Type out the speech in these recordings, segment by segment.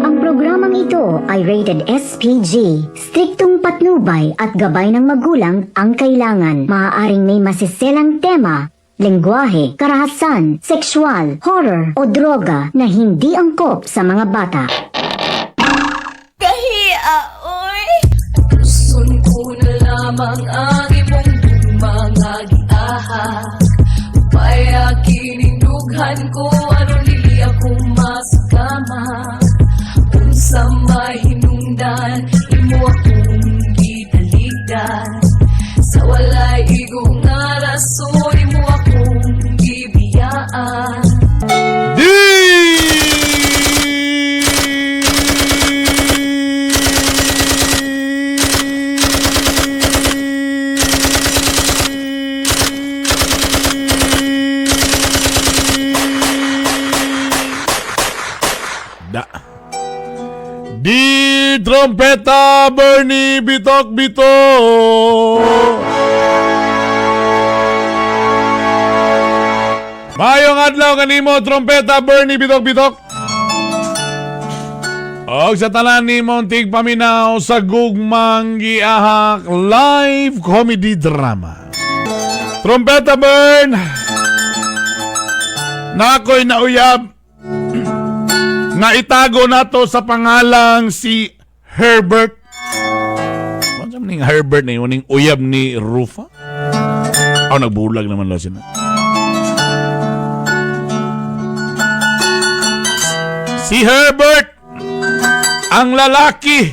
Ang programang ito ay rated SPG. Striktong patnubay at gabay ng magulang ang kailangan. Maaaring may masiselang tema, lengguwahe, karahasan, sexual, horror o droga na hindi angkop sa mga bata. Kahiya, oy! Gusto ko na lamang ang imong mga giaha. Payakin dughan ko ano dili ako masagama. Unsa may hinungdan imo akong gitaligdan. Sa walay igong nga rason imo akong gibiyaan. Di trompeta Bernie Bitok Bitok. Mayong adlaw kanimo trompeta Bernie Bitok Bitok. Og sa tanan nimong tigpaminaw sa gugmang giahak live comedy drama. Trompeta Bern. Nakoy nauyab nga itago nato sa pangalang si Herbert. Ano sa maning Herbert na yun? Uyab ni Rufa? Nagbulag naman lang sila. Si Herbert, ang lalaki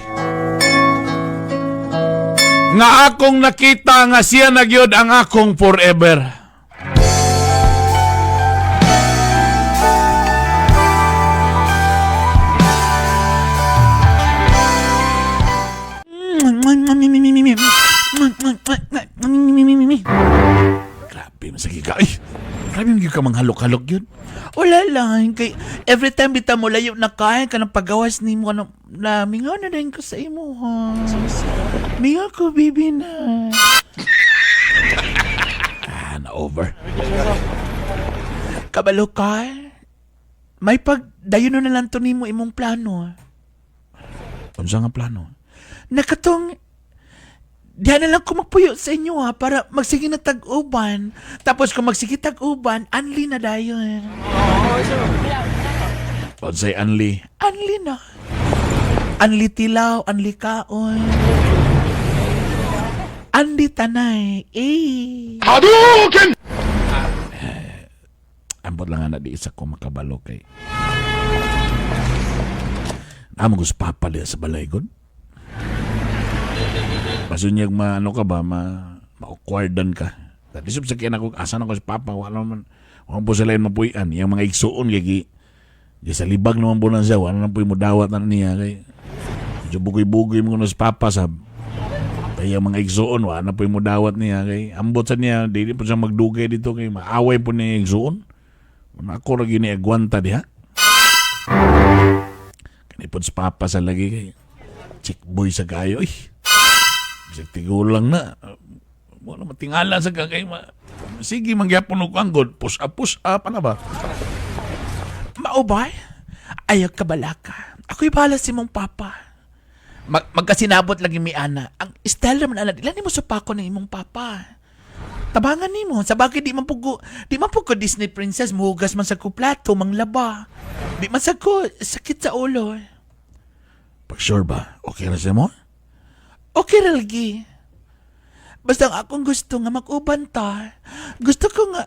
nga akong nakita nga siya nagyod ang akong forever. Grabe, masakit ka. Ay, grabe yung ka manghalok-halok yun. Wala lang. Kay every time bita mo layo na kain ka ng pagawas ni mo na mingaw na rin ko sa imo ha. Mingaw ko bibi na. Na-over. Kabalo ka. May pagdayon na lang to nimo imong plano. Ano nga plano? Nakatong diyan na lang ko magpuyo sa inyo ha para magsige na tag-uban. Tapos kung magsige tag-uban, anli na dayon. O say Anli. Anli na. Anli tilaw, anli kaon. Anli tanay. Hadouken! Ambot lang na di isa ko makabalo kay. Namo gusto papalya sa balaygon. Masunyag ano ka ba, ma-awkwardan ka. Dati sa kaya ako, asan ako si Papa, wala naman po sila yung mapuyan. Yung mga igsuon, kaya sa libag naman po ng siya, wala naman po yung mudawat na niya. Kaya, medyo bugoy-bugoy mo na si Papa, kaya yung mga igsuon, wala na po yung mudawat niya. Kaya, ambot sa niya, di po siya magdugay dito, kaya maaway po niya yung igsuon. Ako rin yung agwanta diha. Kanipon si Papa sa lagi, kaya chick boy sa kayo, tigulang na. Wala matingala sa kakay. Sige, mangyapon ko ang god. Push up, ano ba? Maubay? Ayaw ka balaka. Ako'y bahala si mong papa. Magkasinabot lagi mi ana. Ang style naman ana, ilan mo sa pako ng imong papa. Tabangan nimo. Sa bagay di man pugo Disney princess, muhugas man sa ko plato, manglaba. Di man sa ko sakit sa ulo. Pag sure ba? Okay na siya mo? Okay, Ralgi. Basta akong gusto nga mag-uban ta. Gusto ko nga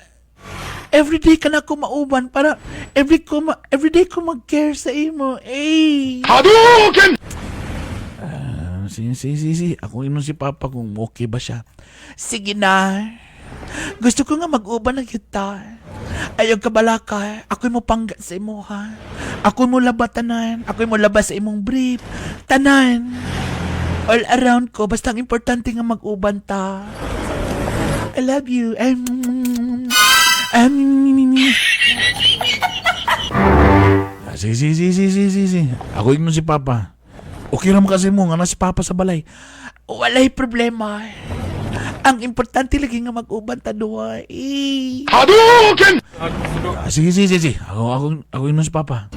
everyday ka na ako mauban para everyday ko mag-care sa imo. Hadouken! Si. Ako inon si Papa kung okay ba siya. Sige na. Gusto ko nga mag-uban na kita. Ayaw ka balaka. Ako'y mo pangga sa imo ha. Ako'y mo labatanan. Ako'y mo labas sa imong brief. Tanan. All around ko, basta ang importante nga mag-uban ta. I love you. Si. Ako ignon si Papa. Okay naman kasi mo nga na si Papa sa balay. Walay problema. Ang importante lagi nga mag-uban ta duha. Sige, sige, sige. Ako yun si Papa.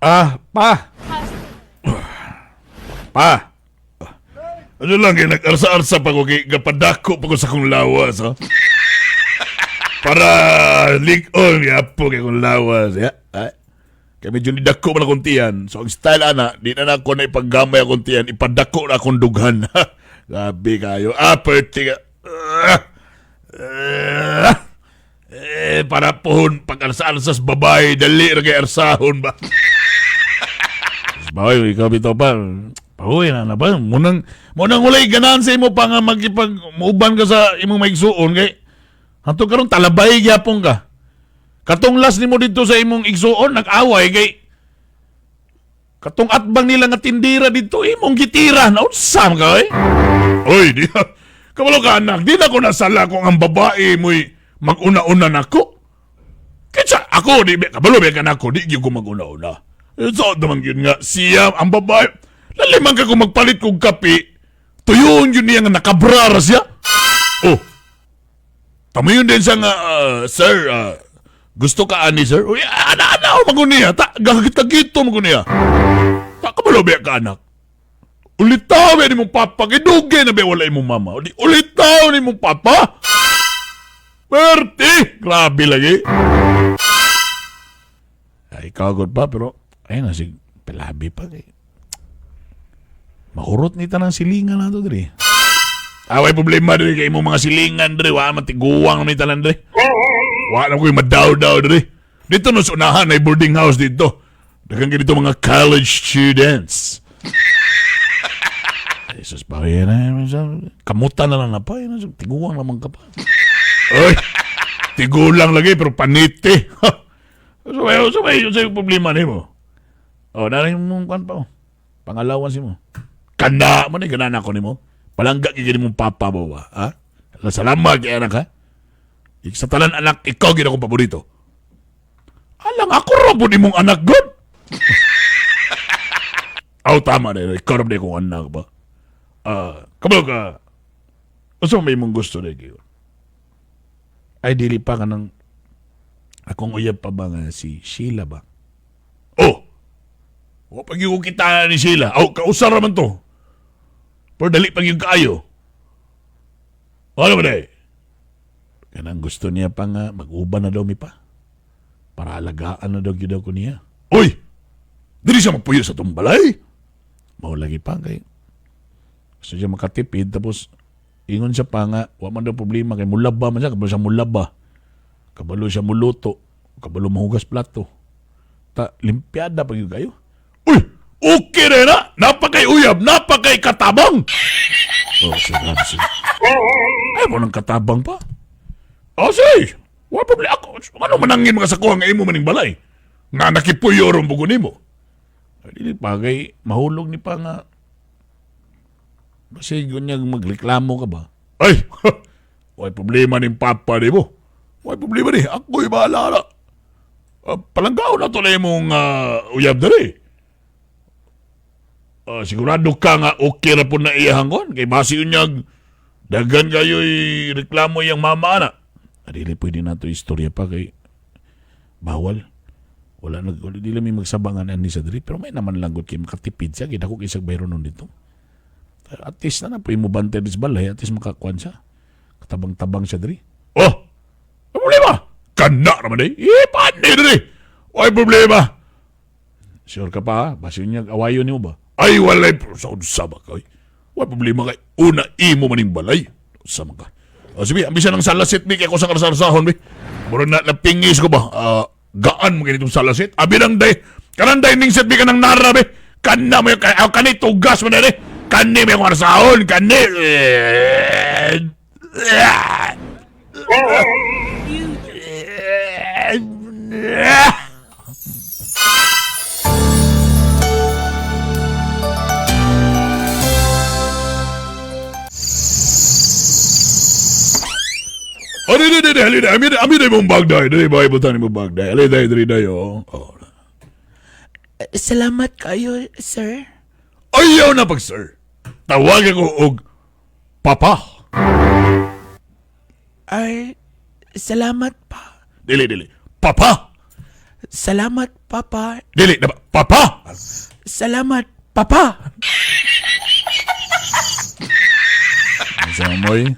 Pa! Pa! Ano lang, nag-arsa-arsa pa ko, kapadako pa ko sa kong lawas, ha? Para link on, po kay kong lawas, ya? Kaya medyo nidako man akong tiyan. So, ang style, ana, di na ako na ipaggamay akong tiyan, ipadako na akong dughan. Grabe kayo. Perti ka. Para pohon, pag-arsa-arsas babae, dali na kay arsahon ba? Bawi, ikaw bito pa. Pahuwi na ba? Munang ulay ganahan sa imo pa nga magkipag-muuban ka sa imong maigsuon kay hanto karon talabay gyapon ka. Katong last nimo dito sa imong igsuon nag-away kay katong atbang nila nga tindira dito imong gitira na unsam ka eh. Oy, di kabalo ka anak, di na ko nasala kung ang babae mo'y mag-una-una nako. Kitsa ako di kabalo ba ka nako, di gyud ko mag-una-una. So, naman yun nga, siya, ang babae, laliman ka kung magpalit kong kape, tuyon yun niya nga nakabrara siya. Oh, tama yun din siya nga, sir, gusto ka ani, sir? Uy, ana-ana, maguniya, gagit-gagito maguniya. Kamalobi ka, anak. Ulitaw, ni mong papa, kidugi na ba wala imong mama. Ulitaw ni mong papa. Perti, grabe lagi. Ay, kagod pa, pero ayun na, si Pelabi pa kay. Makurot nita ng silingan na ito, Dre. Away problema, Dre, kay mo mga silingan, Dre. Wala matiguang nita lang, Dre. Wala ko yung madaw-daw, Dre. Dito no, unahan, ay boarding house dito. Dagang ganito mga college students. Jesus, pa yan na. Kamutan na lang na pa. Tiguang naman ka pa. Oy, tigulang lagi, pero paniti. So, yung problema ni mo. Oh, narin mong kan pa, oh. Pangalawan si mo. Kanda mo na, ganana ko ni mo. Palangga kaya mong papa mo ba, ha? Salamat kaya anak, ha? Sa talan anak, ikaw gina kong paborito. Alang, ako rapo ni mong anak, God. Tama na, ikaw rapo ni kong anak ba? Kabalo ka, gusto may mong gusto na kayo. Ay, dili pa ka ng akong uyab pa ba nga si Sheila ba? Oh! O pag yung kita ni Sheila, kausara man to. Pero dali pag yung kaayo. Ano ba day? Kanang gusto niya pa nga, mag-uban na daw mi pa. Para alagaan na daw yun daw ko niya. Uy! Dili siya magpuyo sa tumbalay. Maulagi pa kay. Gusto siya makatipid, tapos ingon siya pa nga, wala man daw problema kay mulaba man siya, kabalo siya mulaba. Kabalo siya muluto. Kabalo mahugas plato. Limpiada pag yung kayo. Uy! Okay rin na! Napakay uyab! Napakay katabang! Oh, sige. Ay mo ng katabang pa. Sige! Wala problema ako. Ano manangin mga sakuha nga imo maning balay? Nga nakipuyo ron bugo ni mo. Hindi pagay, mahulog ni pa nga. Kasi niya magreklamo ka ba? Ay! Wala problema ni papa ni mo. Wala problema ni. Ako'y bahala na. Palanggaw na to na yung uyab na rin. Sigurado ka nga okay na po na iyahangon. Kay basi yun niyag dagan kayo'y reklamo yung mama na. Adili pwede na ito istorya pa kay bawal. Wala dili may magsabangan ani sa diri. Pero may naman langgot kay makatipid siya. Kaya ako kisag bayro nun dito. At least na po yung mabantay dis balay. At least makakuan siya. Katabang-tabang siya diri. Oh! May problema! Kanda naman eh. Paano diri? Wala problema. Sure ka pa ha? Basi yun niyag awayo niyo ba? Ay, walay, sa ba ka? Wala problema kay una imo maning balay. Sama ka. Sige, ambisa ng salasit, mi, kaya ko sa karsarasahon, mi. Muro na napingis ko ba? Gaan mo ganitong salasit? Abi nang day, kanang day ning set, mi, kanang narabi. Kana mo yung, kanay tugas mo na rin. Kani mo yung karsahon, kani. Halina mong bagday. Dali ba ibutan mo bagday? Halina dali dayo. Salamat kayo, sir. Ayaw na pag sir. Tawagan ko og papa. Ay, salamat pa. Dili, dili. Papa! Salamat, Papa. Dili, na ba? Papa! Salamat, Papa. Sa moy.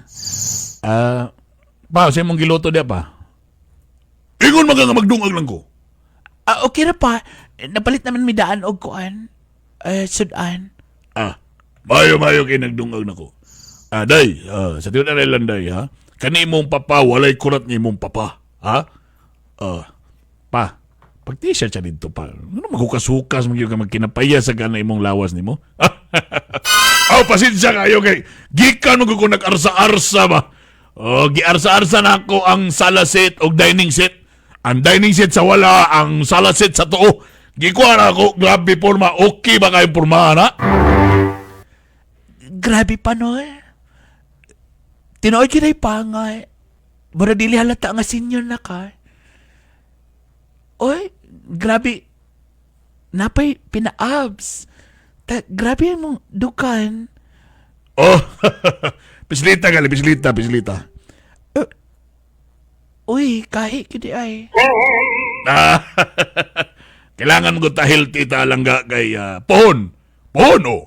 Pa, sa mong giluto dia pa. Ingon mga nga magdungag lang ko. Okay na pa. Napalit naman mi daan og kuan. Sudan. Mayo kay nagdungag na ko. Day, sa tiyon na lang day, ha? Kani mong papa, walay kurat ni mong papa. Ha? Pa, pag t-shirt siya dito pa, ano maghukas-hukas magiging ka magkinapaya sa gana imong lawas ni mo? Pasensya kayo kay gikan mo ko nag-arsa-arsa ba? Giarsa-arsa na ako ang sala set o dining set. Ang dining set sa wala, ang sala set sa tuo. Gikuha na ako, grabe porma. Okay ba kayo porma, na? Grabe pa no eh. Tinood yun ay pangay. Mura dili halata nga senior na ka. Oy, grabe. Napay pina-abs. Grabe mong dukan. Pislita gali, pislita. Uy, kahit kidi ay. Kailangan mo ta healthy ta lang kay pohon. Pohon, oh.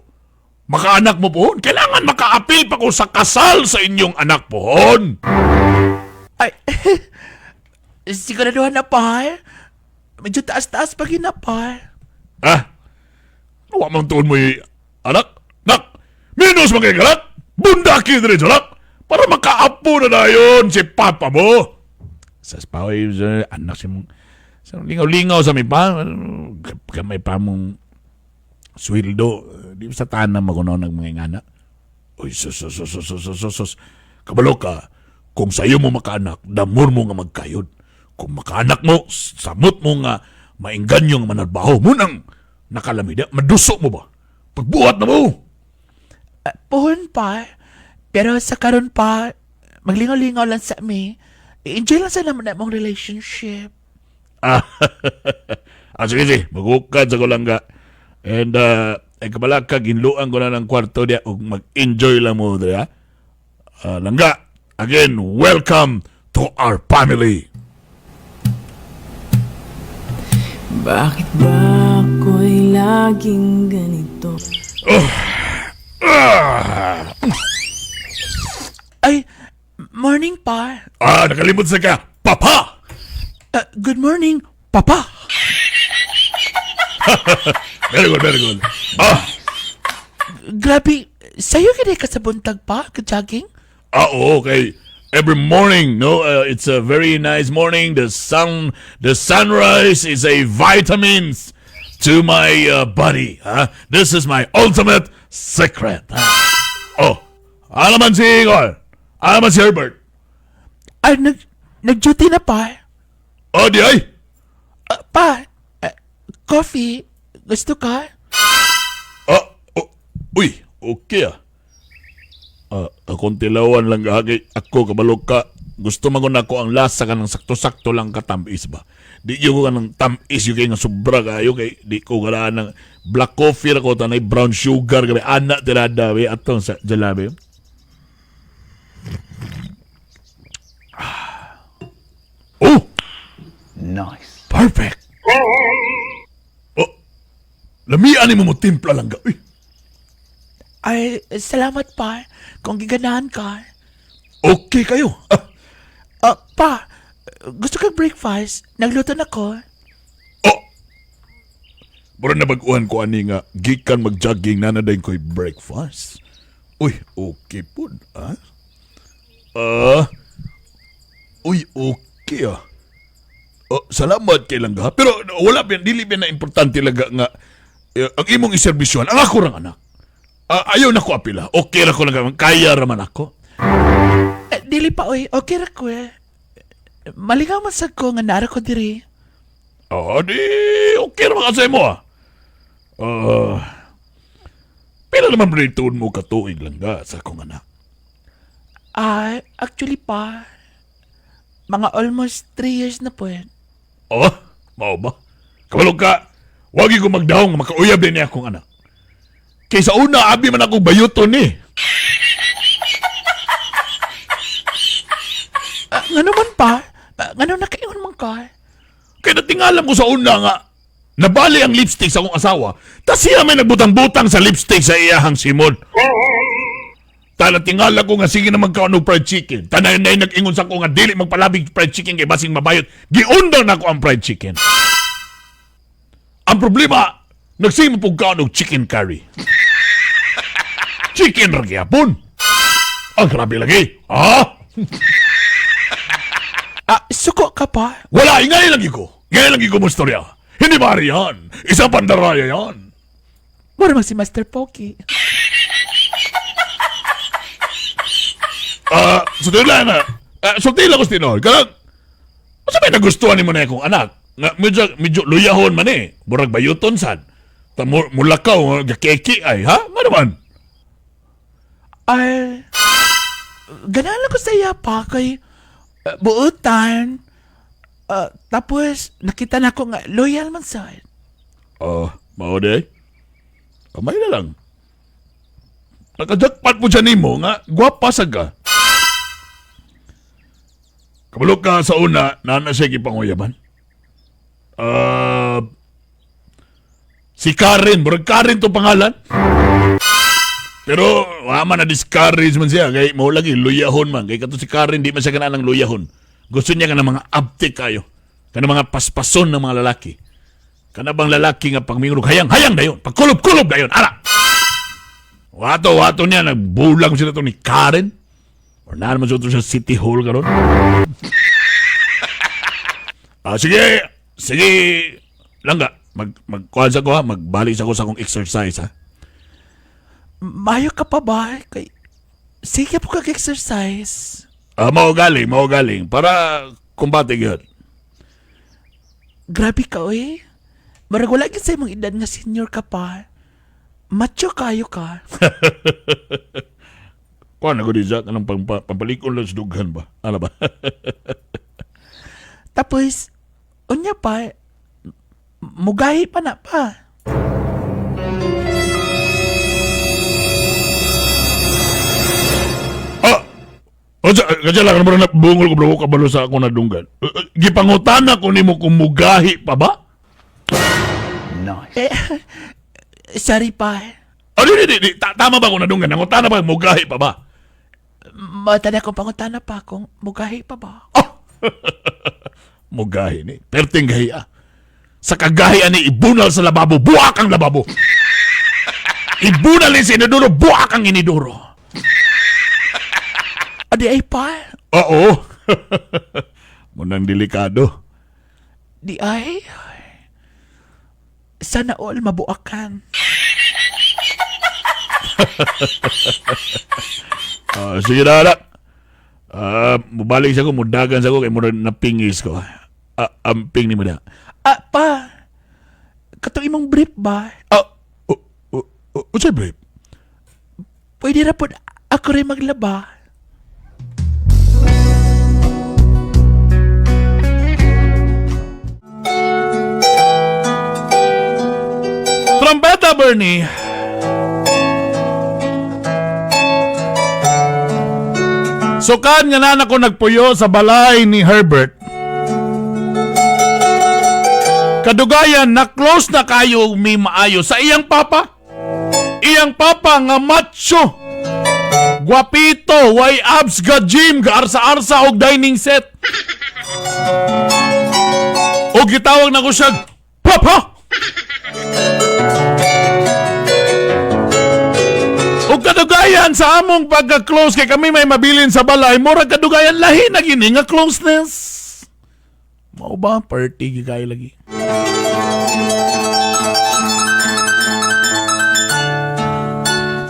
Makaanak mo pohon. Kailangan maka-appeal pa ko sa kasal sa inyong anak pohon. Ay, siguraduhan na pa eh. Medyo taas-taas pa ginapa. Nawa mang tuon mo anak? Nak! Minus mga kalat! Bundaki na rin anak! Para makaapo na yun si papa mo! Sa spaway, anak siya mong lingaw-lingaw sa may pa. Kamay pa mong sweldo. Di sa tanang magunaw ng mga ingana. Uy, sus. Kabalo ka, kung sa'yo mo makaanak, damor mo nga magkayod. Kung makaanak mo, samot mo nga maingganyo nga manarbaho mo nang nakalamida, maduso mo ba? Pagbuhat na mo! Puhon pa. Pero sa karon pa, maglingaw-lingaw lang sa mi. I-enjoy lang sa naman na mong relationship. Sige. Magukad sa kulangga. And, kabala ka, ginluan ko na ng kwarto diya ug mag-enjoy lang mo diya. Langga, again, welcome to our family. Bakit ba ako'y laging ganito? Ay, morning pa. Nakalimot sa ka, Papa! Good morning, Papa. Very good. Grabe, sa'yo gini ka sa buntag pa, ka-jogging? Okay. Every morning, no, it's a very nice morning. The sunrise is a vitamins to my body. This is my ultimate secret. Alaman si Igor. Alaman si Herbert. Ay, nag-duty na pa. Di ay. Pa, coffee, gusto ka? Uy, okay akong tilawan lang gagay. Ako, kabalog ka. Gusto magun ako ang lasa ka ng sakto-sakto lang ka tamis ba? Di yung ka ng tamis yung kayo nga sobra kayo kay di ko galaan ng black coffee ako tanay brown sugar kami anak tirada we atong sa jalabi. Nice. Perfect. Lamian mo mo timpla lang ga. Ay, salamat pa. Kung giganahan ka. Okay kayo. Pa, gusto kang breakfast? Nagluto na ko. Mura na baguhan ko ani nga gikan mag-jogging na dayon ko'y breakfast. Uy, okay po. Uy, okay salamat kay lang ga. Pero wala pa dili pa na importante lang nga ang imong iserbisyon ang ako rang anak. Ayaw na ko apila. Okay ra ko lang. Kaya raman ako. Dili pa, oy. Okay ra ko eh. Malingaw masag ko nga nara ko diri. Di okay raman kasi mo pila naman rin mo katuig lang ga sa akong anak. Actually pa, mga almost 3 years na po eh. Mao ba? Kabalog ka, Wagi ko magdahong nga makauyab din niya akong anak. Kaysa una, abi man ako bayuton ni. Nga naman pa? Nga naman nakaingon man ka? Kaya natingalam ko sa una nga, nabali ang lipstick sa akong asawa, tas siya may nagbutang-butang sa lipstick sa iyahang simon. Tala tingala ko nga sige na magkaon og fried chicken. Tanay na nag-ingon sa ko nga dili magpalabig fried chicken kay basing mabayot. Giundang na ko ang fried chicken. Ang problema, nagsimo pong kaon og chicken curry. Chicken ra gyapon. Ang grabe lagi. Ha? Suko ka pa? Wala, ingay lagi ko. Ingay lagi ko mo storya. Hindi mari yan. Isang pandaraya yan. Mura mag si Master Pokey. So tila na. So tila ko stinol. Karang, masa may nagustuhan ni mo na akong anak? Nga, medyo luyahon man eh. Burag bayuton sad. Mulakaw, keki ay, ha? Manaman? Ay, ganaan lang ko sa iya pa kay buutan. Tapos, nakita na ko nga loyal man sa'yo. Mao de. Kamay na lang. Nakajakpat mo dyan mo nga, gwapa sa ka. Kabalo ka sa una, nana siya kipanguyaban. Si Karen, burag Karen to pangalan. Pero, wala man na-discourage man siya. Kaya mo lagi, luyahon man. Kaya kato si Karen, di man siya ganaan ng luyahon. Gusto niya ka ng mga abtik kayo. Ka ng mga paspason ng mga lalaki. Ka na bang lalaki nga pangmingurog, hayang-hayang na yun. Pagkulob-kulob na yun. Ara! Wato niya, nagbulang sila to ni Karen. Or na naman siya sa City Hall karon. Sige, langga. Magkuhan sa ko ha, magbalik sa ko sa akong exercise ha. Mayo ka pa ba? Kay, sige po kag-exercise. Mao galing. Para kumbate yun. Grabe ka, oy. Marag wala sa imong edad nga senior ka pa. Macho kayo ka. Kuha na ko di Jack, anong pampalikon lang sa dughan ba? Ano ba? Tapos, unya pa, mugahi pa na pa. Kadya lang, ano na bungol ko bro, kabalo sa ako na dunggan. Gipangutana ko ni mo kumugahi pa ba? Sorry pa. Di. Tama ba kung nadunggan? Nangutana ba, mugahi pa ba? Matanda ko pangutana pa kung mugahi pa ba? Mugahi ni. Perting gahi ah. Sa kagahi ani, ibunal sa lababo, buwak ang lababo. Ibunal ni siniduro, buwak ang iniduro. Adi ay pa. Oo. Munang delikado. Di ay. Sana all mabuakan. Sige na, anak. Mubalik sa ko, mudagan sa ko, kaya muna napingis ko. Amping ni mo na. Pa. Katong imong brief ba? What's brief? Pwede na po ako rin maglaba. Trompeta, Bernie! Sukan nga na ako nagpuyo sa balay ni Herbert. Kadugayan na close na kayo mi maayo sa iyang papa. Iyang papa nga macho. Guapito, way abs ga gym, ga arsa-arsa og dining set. O gitawag na ko siya, Papa! O kadugayan sa among pagka-close kay kami may mabilin sa balay, mura kadugayan lahi na gini nga closeness. Mao ba party gigay lagi?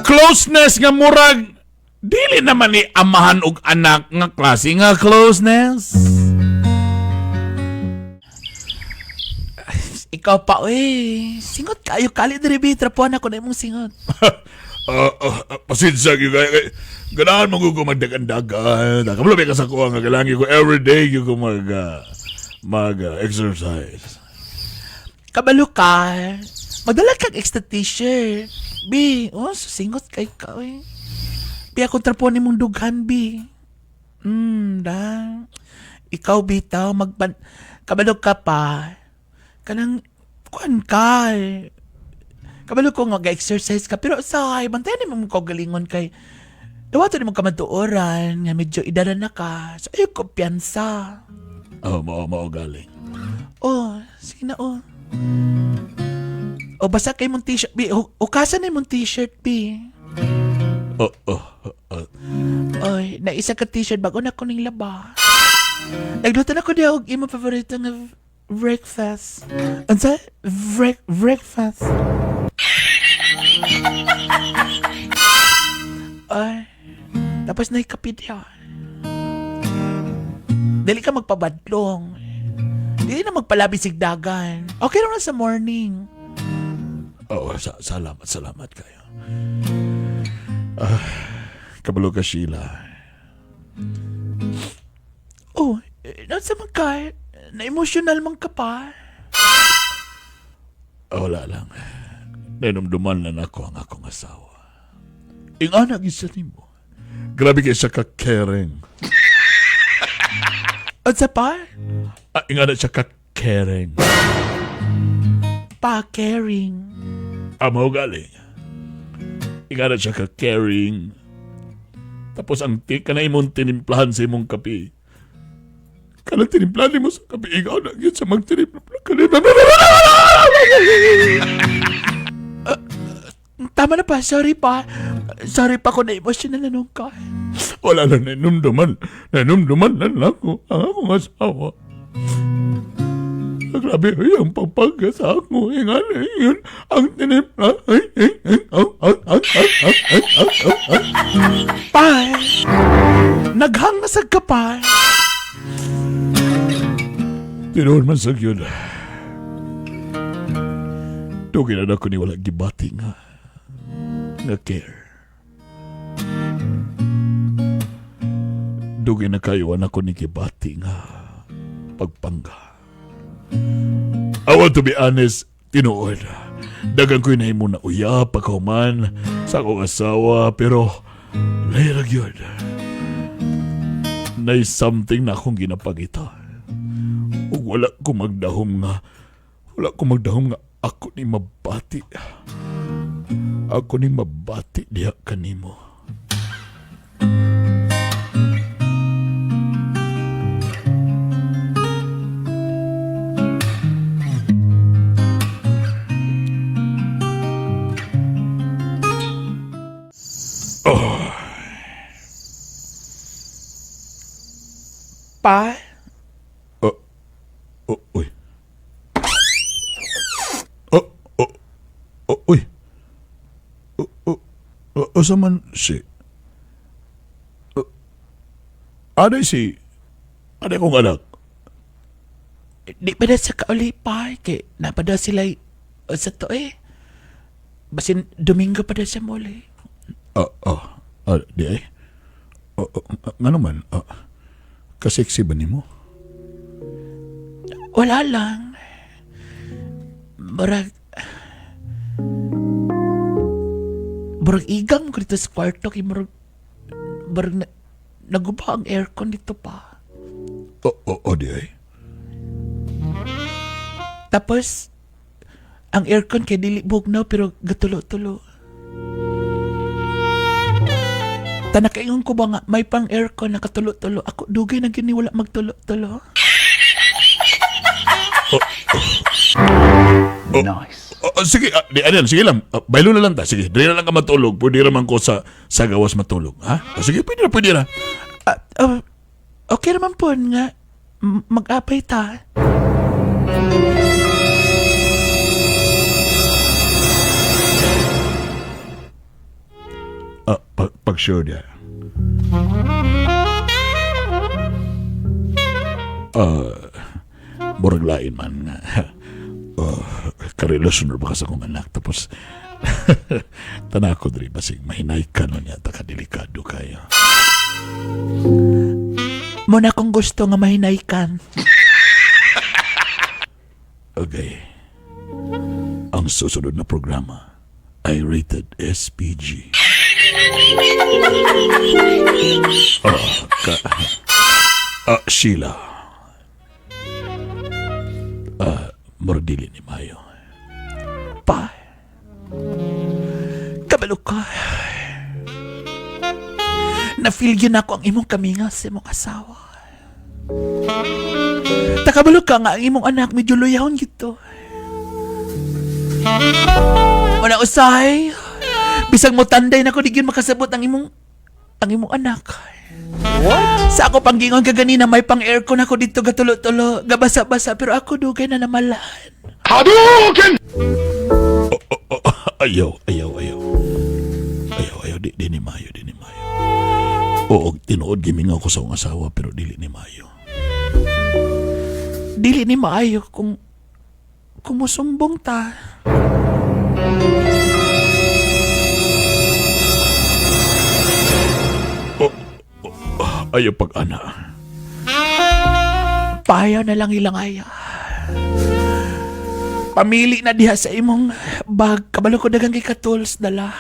Closeness nga murag dili naman ni amahan og anak nga klase nga closeness. Ikaw pa, singot kayo, kali diribitra po na ko na imong singot. Pasensya gyud kay ganahan mo ko magdagan-dagan. Kabalo may kasakuha nga galangi ko everyday gyud ko mag exercise. Kabalo ka. Magdala kang extra t-shirt. B, susingot kay ka eh. B, akong trapon ni mong dughan, B. Da. Ikaw, bitaw, kabalo ka pa. Kanang, kuan ka eh. Kabalo ko nga ga-exercise ka, pero say, bantayan ni mong kagalingon kay, dawato ni mong kamantuoran, nga medyo idara na ka. So, ayaw ko piyansa. Mao galing. Sige na, basa kay mong t-shirt, B. Ukasan na mong t-shirt, B. Oy, naisa ka t-shirt bago na ko ning laba. Nagluto na ko diya og imo paborito nga breakfast. Unsa? Breakfast. Ay, tapos na ikapi diya. Dali ka magpabadlong. Dili na magpalabis sigdagan. Okay lang na sa morning. Salamat kayo. Kabalo ka, Sheila. Nasa man ka? Na-emotional man ka pa? Wala lang. Nainumduman na ako ang akong asawa. Ing anak isa mo. Grabe kayo siya ka-caring. At sa pa? Ing anak siya ka-caring. Pa-caring. Amo galing. Ing anak siya ka-caring. Tapos ang kanay mong tinimplahan sa imong kape. Kanang tinimplahan mo sa kape, ikaw na yun sa magtinimplahan ka rin. Tama na pa, sorry pa. Sorry pa kung na-emotional na nung ka. Wala lang nainumduman. Nainumduman na lang ako ang akong asawa. Grabe ang pagpagka sa ako. Ingana yun ang tinimplahan. Pa, naghangasag ka pa. Tinoon man sa yun. Tugin na ako ni wala gibati nga care. Dugin na kayo ako ni gibati nga pagpangga. I want to be honest, tinuod. Dagan ko'y nahimo na uya, pagkahuman sa akong asawa, pero lairag yun. Na'y something na akong ginapagita. Ug wala ko magdahom nga ako ni mabati. Ako ni mabati diha kanimo. Pa? Uy. Uy. Asa man si... Aday kong anak. Di pa na sa kauli pa. Kaya napada sila sa to eh. Basin Domingo pa na sa muli. Di ay. Nga naman, kaseksi ba ni mo? Wala lang. Murag igang ko dito sa kwarto kay murag naguba ang aircon dito pa. Di ay. Tapos ang aircon kay dili bugnaw pero gatulo-tulo. Tanakaingon ko ba nga may pang aircon na katulo-tulo. Ako dugay na gini wala magtulo-tulo. Nice. Sige, sige lang. Baylo na lang ta. Sige, dili na lang ka matulog. Pwede naman ko sa gawas matulog. Ha? Sige, pwede na. Okay naman po nga. Mag-apay ta. Pag sure niya. Murag lain man nga. Karelasyon ba ka sa kong anak? Tapos, tanako diri basig mahinay ka no niya, delikado kayo. Muna kung gusto nga mahinaykan. Okay. Ang susunod na programa ay rated SPG. Sheila. Mordili ni Mayo. Pa. Kabalo ka. Na-feel yun ako ang imong kaminga sa imong asawa. Takabalo ka nga ang imong anak medyo luyahon gito. Wala usahay. Bisag mo tanday na ko di gyud makasabot ang imong anak. What? Sa ako panggingon ka ganina may pang aircon ako dito gatulo-tulo, gabasa-basa pero ako dugay na namalan. Hadouken! Ayaw. Di ni Mayo. Oo, tinuod giming ako sa akong asawa pero dili ni Mayo. Dili ni maayo kung musumbong ta. Ayaw pag-ana. Payaw na lang ilang aya. Pamili na diha sa imong bag. Kabalo ko dagang kay katuls dala.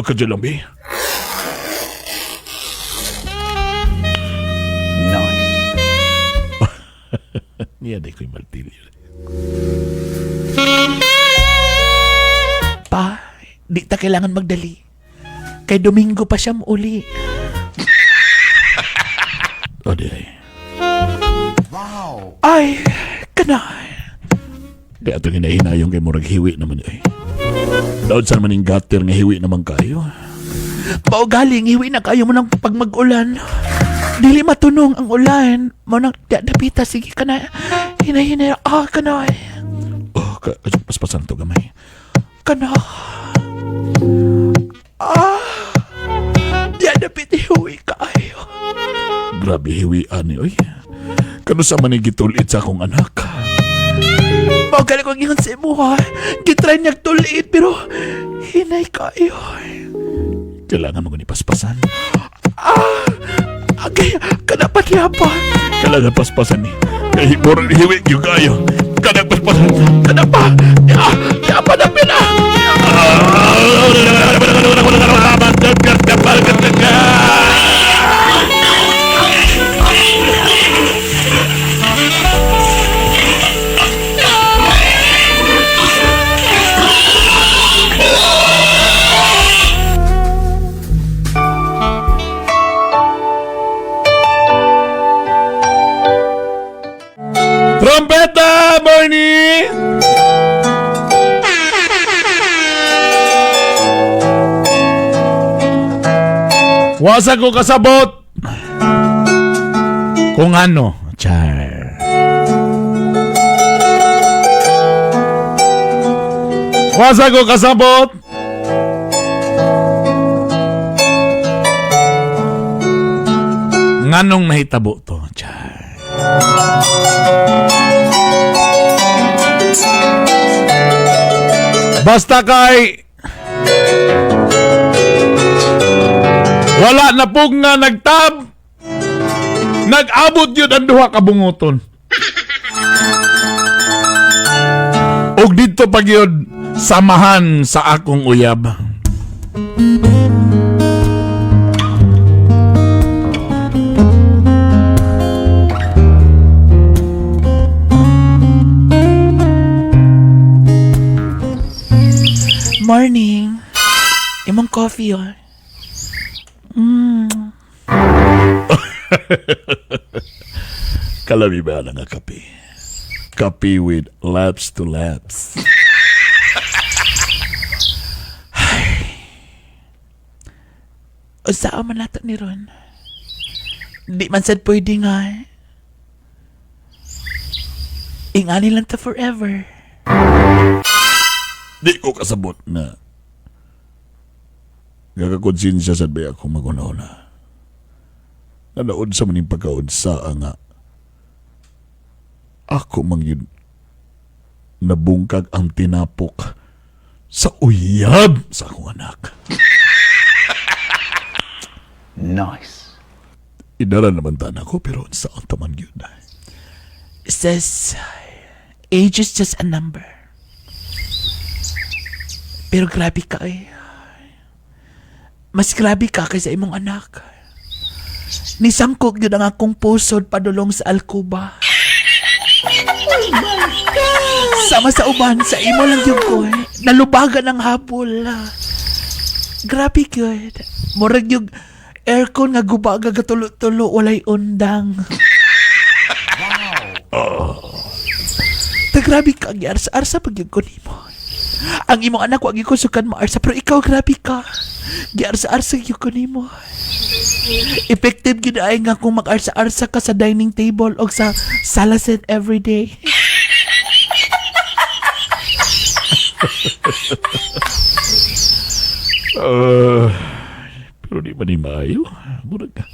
Kadyo lang, be. Nice. Niya, di ko'y martilyo. Pa, di ta kailangan magdali. Kay Domingo pa siya uli. O di ay. Ay, kana. Di ato ginahinayong kay murag hiwi naman ay. Daod saan man yung gutter nga hiwi naman kayo. Bao galing, hiwi na kayo mo ng pag mag-ulan. Dili matunong ang ulan. Mo nang dapita, sige ka na. Hinay-hinay. Ka na. Paspasan to gamay. Ka na. Di dapit hiwi kayo. Grabe hiwi ani oy. Kano sa man gitulit sa akong anak. Bao galing kong ingon sa imo ha. Gitry niyag tulit pero hinay kayo. Kailangan mo ni paspasan. Okay, kanapat niya pa. Kailangan paspasan ni. Kay murag hiwi yung kayo. Kailangan paspasan. Kanapa. Ya pa na pina. Trompeta, Bernie! Wasa ko kasabot! Kung ano, char. Wasa ko kasabot! Nganong nahitabo to, char. Basta kay wala na pug nga nagtab, nag-abot yun ang duha ka bunguton. Og dito pag yun samahan sa akong uyab. Morning. Imong coffee, oh. Kalami ba nga kape? Kape with laps to laps. Usa man nato ni Ron. Di man sad pwede nga. Ingani lang ta forever. Di ko kasabot na gagakonsensya sa bay ako magunahon. Nanood sa maning pagkaunsa nga ako mang yun nabungkag ang tinapok sa uyab sa akong anak. Nice. Idara naman tana ko pero sa ang taman yun. It says, age is just a number. Pero grabe ka eh. Mas grabe ka kaysa imong anak. Nisangkog yun ang akong pusod padulong sa alkuba. Sama sa uban, sa imo lang yun ko eh. Nalubagan ang hapol. Grabe yun. Murag yung aircon nga gubaga gatulo-tulo, walay undang. Grabe ka, arsa pag yung kunimo. Ang imong anak, wag ko sukan mo arsa, pero ikaw grabe ka. Giarsa-arsa yung kunimo. Effective yun ay nga kung mag-arsa-arsa ka sa dining table o sa sala set everyday. Pero di ba ni maayo? Murag ka.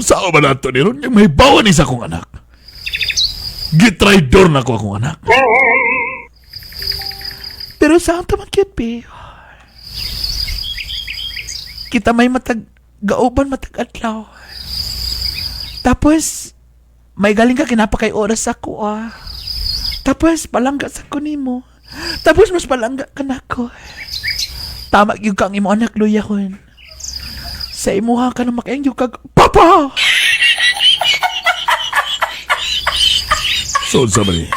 Saan ba nato ni Ron? Yung may bawan isa kong anak. Gitraidor na ko akong anak. Pero saan taman cute, be? Kita may gauban matag-adlaw. Tapos, may galing ka kinapakay oras ako, ah. Tapos, palangga sa kunimo. Tapos, mas palangga ka na ako. Tama yung kang imo anak, luya ko. Sa imuha ka na makain yung kag... Papa! So, sa mali,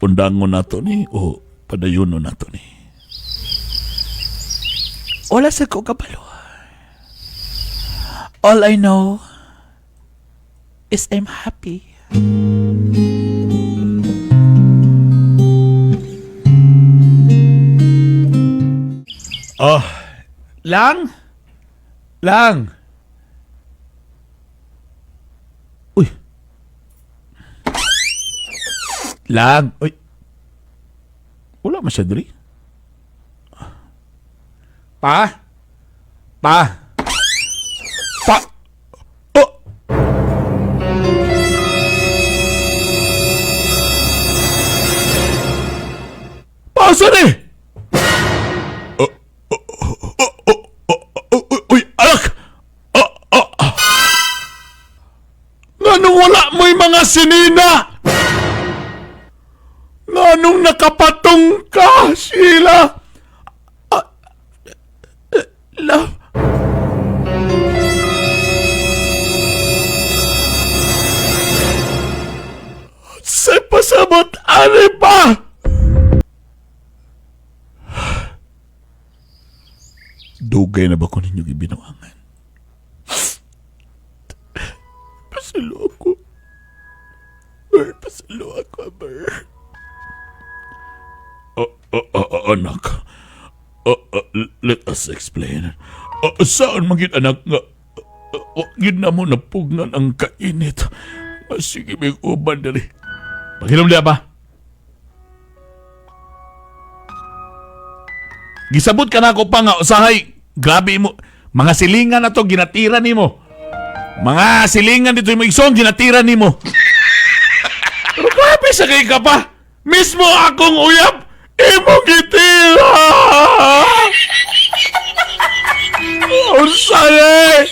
pundangon nato ni o padayuno nato ni? Wala sa ko kabalo. All I know is I'm happy. Oh, Lang? uy. Lang? Uy, Wala masyadri. Pa? Oh! Pasa ni! Uy, anak! Nganong wala mo'y mga sinina? Nganong nakapatong ka, Sheila? Love? Sa pasabot, ano pa? Dugay na ba ko ninyo ibinawangan? Pasalo ako. Pasalo ako, Ber. Anak. Let us explain. Saan maging anak nga? Wagin na mo napugnan ang kainit. Sige, may uban dali. Paghilom liya ba? Gisabot ka na ako pa nga, usahay. Grabe mo. Mga silingan na to, ginatira ni mo. Mga silingan dito yung isong, ginatira ni mo. Pero grabe sa kay ka pa. Mismo akong uyab, imong gitira. Unsay!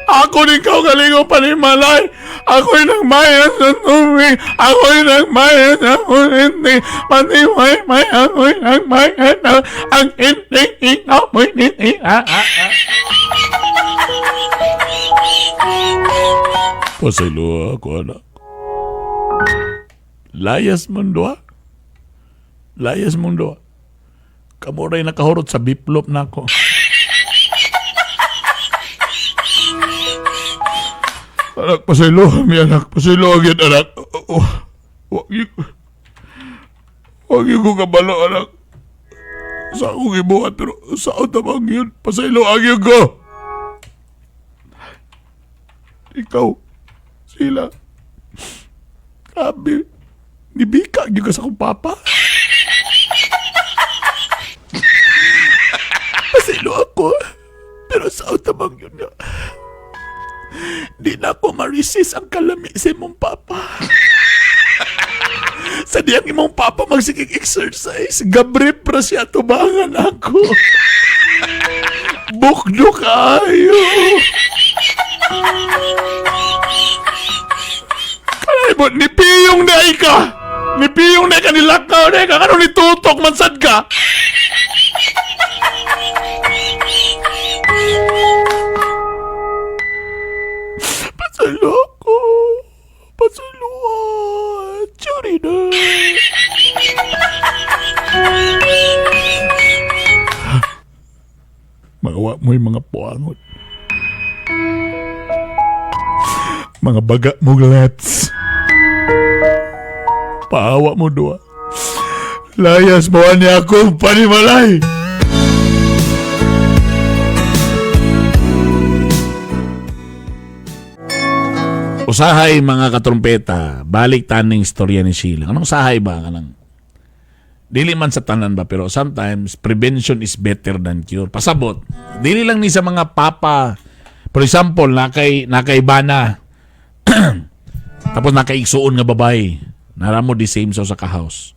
Ako din kau galingo panimalay. Ako'y nagmayas sa tubig. Ako'y nagmayas sa kurinti. Patiway-may ako'y nagmayas sa ang hindi ikaw mo'y hindi. Pasalo ako, anak. Layas mundo, ha? Layas mundo. Kamuray nakahurot sa biplop na ako. Anak, pasaylo kami, anak. Pasaylo agad, anak. Wag yung ko kabalo, anak. Sa akong ibuhat, pero saan tamang yun? Pasaylo agad ko. Ikaw, sila. Grabe. Nibika yun ka sa akong papa. Pasaylo ako. Pero saan tamang yun nga? Di na ako ma-resist ang kalami sa imong papa. Sa diyang imong papa magsigig exercise, gabrip pra siya tubangan ako. Bukdo kayo. Kalay mo, nipiyong na ka. Nipiyong na ka, nilakaw na ka. Ano nitutok, mansad ka? Magawa mo yung mga puangot. Mga baga mo glets. Paawa mo doa. Layas mo niya ako panimalay. Usahay mga katrumpeta, balik taning istorya ni Sheila. Anong usahay ba? Anong dili man sa tanan ba, pero sometimes prevention is better than cure. Pasabot. Dili lang ni sa mga papa. For example, nakay bana. Tapos nakaigsuon nga babay. Naramo the same sa ka-house.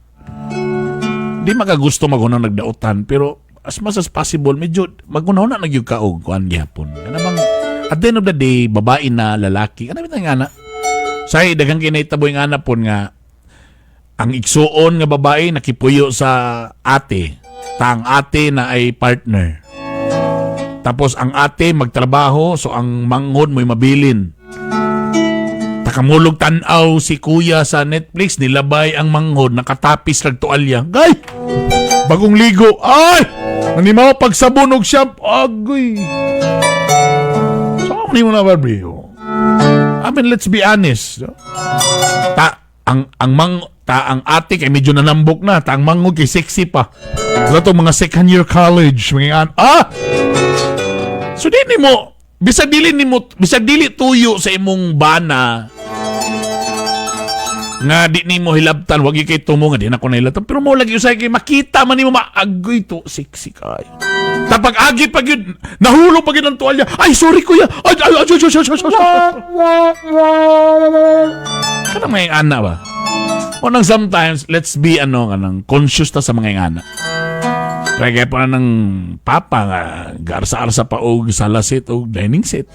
Di magagusto maghunang nagdaotan, pero as much as possible, medyo maghunahon na nagyug kaog kuan gyapon. Ano bang at the end of the day, babae na lalaki. Ano bitang ana? Say daghang kinahitabo yung ana pon nga ang igsuon nga babae nakipuyo sa ate. Ta ang ate na ay partner. Tapos ang ate magtrabaho, so ang manghod mo'y mabilin. Takamulog tanaw si kuya sa Netflix, nilabay ang manghod, nakatapis lang tuwalya. Gay! Bagong ligo. Ay! Nanimaw pagsabunog siya. Agoy! So, ano mo na, Barbie? I mean, let's be honest. Ang ate kay medyo nanambok na, ang manghod kay sexy pa. Ito mga second year college, mga so di mo, bisag dili tuyo sa imong bana nga di nimo hilabtan, wag kay tumo nga di na ko nahilabtan, pero mo lagi usay kay makita man nimo maagoy to sexy kayo. Tapag agi pag yun, nahulog pag yun ang tuwalya. Ay, sorry kuya. Ay. Kanang mga ana ba? O nang sometimes, let's be conscious ta sa mga ana. Kaya pa ng papa nga, garsa-arsa pa og sala set o dining set.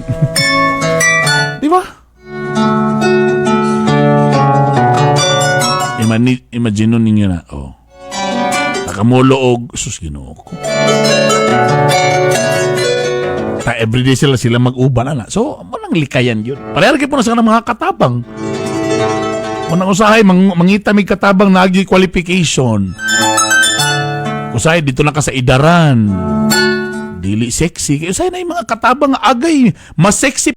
Di ba? Imagine ninyo na, nakamulo og, sus, ginoo ko. Everyday sila mag-uban na. So, manang likayan yun. Parehar kayo po na sa mga katabang. Manang usahay, mangita may katabang nagi qualification. Usay, dito na ka sa idaran. Dili sexy. Usay na yung mga katabang agay. Mas sexy